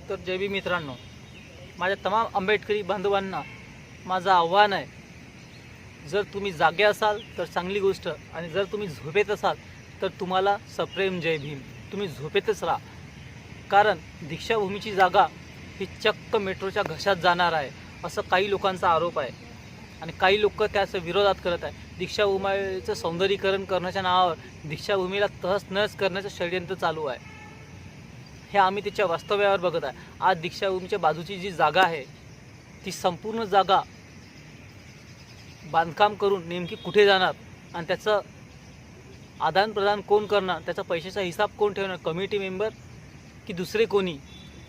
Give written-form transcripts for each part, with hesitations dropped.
तर जय भीम मित्रांनो, माझ्या तमाम आंबेडकरी बांधवांना माझं आव्हान आहे, जर तुम्ही जागे असाल तर चांगली गोष्ट, आणि जर तुम्ही झोपेत असाल तर तुम्हाला सप्रेम जय भीम. तुम्ही झोपेतच राहा, कारण दीक्षाभूमीची जागा ही चक्क मेट्रोच्या घशात जाणार आहे असं काही लोकांचा आरोप आहे. आणि काही लोक त्याच विरोधात करत आहे. दीक्षाभूमीचं सौंदर्यीकरण करण्याच्या नावावर दीक्षाभूमीला तहस नहस करण्याचं षडयंत्र चालू आहे. हे आम्ही त्याच्या वास्तव्यावर बघत आहे. आज दीक्षाभूमीच्या बाजूची जी जागा आहे ती संपूर्ण जागा बांधकाम करून नेमकी कुठे जाणार आणि त्याचं आदानप्रदान कोण करणार, त्याचा पैशाचा हिसाब कोण ठेवणार, कमिटी मेंबर की दुसरे कोणी.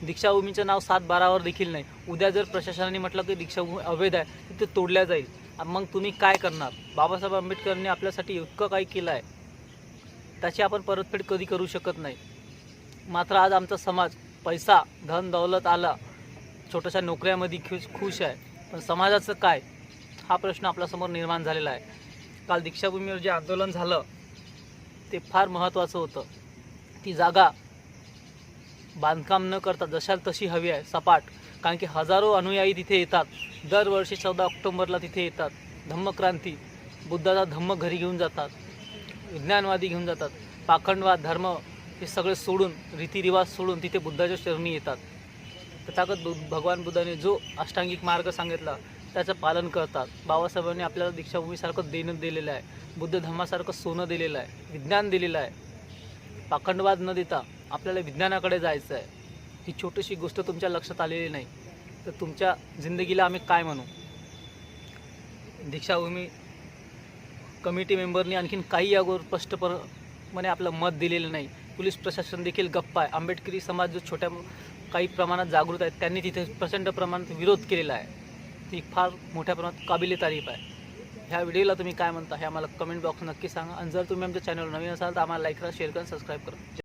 दीक्षाभूमीचं नाव 7/12वर देखील नाही. उद्या जर प्रशासनाने म्हटलं की दीक्षाभूमी अवैध आहे तर ते तोडल्या जाईल, मग तुम्ही काय करणार? बाबासाहेब आंबेडकरांनी आपल्यासाठी इतकं काही केलं आहे, त्याची आपण परतफेड कधी करू शकत नाही. मात्र आज आमचा समाज पैसा धन दौलत आला, छोट्याशा नोकऱ्यामध्ये खुश आहे, पण समाजाचं काय, हा प्रश्न आपल्यासमोर निर्माण झालेला आहे. काल दीक्षाभूमीवर जे आंदोलन झालं ते फार महत्त्वाचं होतं. ती जागा बांधकाम न करता जशाल तशी हवी आहे, सपाट. कारण की हजारो अनुयायी तिथे येतात. दरवर्षी 14 ऑक्टोबरला तिथे येतात. धम्मक्रांती, बुद्धाचा धम्म घरी घेऊन जातात, विज्ञानवादी घेऊन जातात, पाखंडवाद धर्म हे सगळे सोडून, रीतिरिवाज सोडून तिथे बुद्धाच्या चरणी येतात. तथागत भगवान बुद्धाने जो अष्टांगिक मार्ग सांगितला त्याचं पालन करतात. बाबासाहेबांनी आपल्याला दीक्षाभूमीसारखं देणं दिलेलं आहे, बुद्ध धर्मासारखं सोनं दिलेलं आहे, विज्ञान दिलेलं आहे. पाखंडवाद न देता आपल्याला विज्ञानाकडे जायचं आहे. ही छोटीशी गोष्ट तुमच्या लक्षात आलेली नाही तर तुमच्या जिंदगीला आम्ही काय म्हणू? दीक्षाभूमी कमिटी मेंबरनी आणखीन काही यावर स्पष्टपणे आपलं मत दिलेलं नाही. पोलीस प्रशासन देखील गप्प आहे. आंबेडकरी समाज जो छोट्या काही प्रमाणात जागृत आहे त्यांनी तिथे प्रचंड प्रमाणात विरोध केलेला आहे. ती फार मोठ्या प्रमाणात काबिले तारीफ आहे. ह्या व्हिडिओला तुम्ही काय म्हणता हे आम्हाला कमेंट बॉक्स नक्की सांगा. आणि जर तुम्ही आमच्या चॅनलवर नवीन असाल तर आम्हाला लाईक करा, शेअर करा, सबस्क्राईब करा.